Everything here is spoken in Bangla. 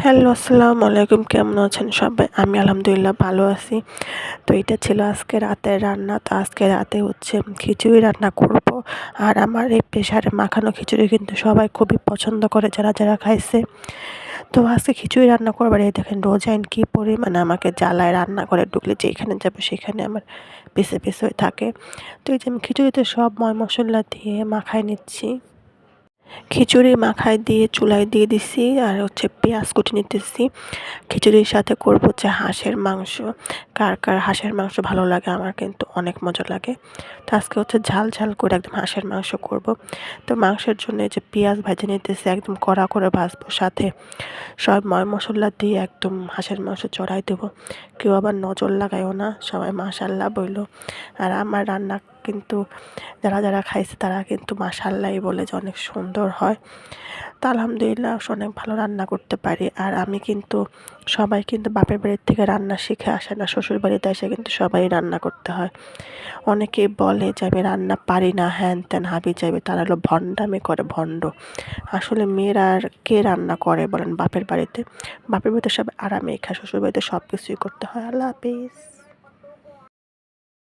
হ্যালো, আসসালামু আলাইকুম। কেমন আছেন সবাই? আমি আলহামদুলিল্লাহ ভালো আছি। তো এটা ছিল আজকে রাতের রান্না। তো আজকে রাতে হচ্ছে খিচুড়ি রান্না করব। আর আমার এই প্রেসারে মাখানো খিচুড়ি কিন্তু সবাই খুবই পছন্দ করে যারা খাইছে। তো আজকে খিচুড়ি রান্না করব। আর এই দেখেন রোজাইন কি পরিমাণে আমাকে জ্বালায়, রান্নাঘরে ঢুকলে যেখানে যাবে সেখানে আমার পিছে হয়ে থাকে। তো এই যে আমি খিচুড়িতে সব মশলা দিয়ে মাখায় নিচ্ছি। খিচুড়ি মাখায় দিয়ে চুলায় দিয়ে দিছি, আর হচ্ছে পেঁয়াজ কুচি নিতেছি। খিচুড়ির সাথে করব হচ্ছে হাঁসের মাংস। কার হাঁসের মাংস ভালো লাগে? আমার কিন্তু অনেক মজা লাগে। তো আজকে হচ্ছে ঝাল ঝাল করে একদম হাঁসের মাংস করব। তো মাংসের জন্য এই যে পেঁয়াজ ভেজে নিতেছি, একদম কড়া করে ভাজবো। সাথে সব মশলা দিয়ে একদম হাঁসের মাংস চড়াই দেবো। কেউ আবার নজর লাগায়ও না, সবাই মাশাল্লাহ বইলো। আর আমার রান্না কিন্তু যারা খাইছে তারা কিন্তু মাশাল্লাহই বলে যে অনেক সুন্দর হয়। তো আলহামদুলিল্লাহ অনেক ভালো রান্না করতে পারি। আর আমি কিন্তু সবাই কিন্তু বাপের বাড়ির থেকে রান্না শিখে আসে না, শ্বশুর বাড়িতে এসে কিন্তু সবাই রান্না করতে হয়। অনেকেই বলে যে আমি রান্না পারি না, হ্যান ত্যান হাবি যাবে, তারা হলো ভণ্ডামি করে, ভণ্ড। আসলে মেয়েরা আর কে রান্না করে বলেন বাপের বাড়িতে? বাপের বাড়িতে সব আরামেই খায়, শ্বশুর বাড়িতে সব কিছুই করতে হয়। আল্লাহ হাফিজ।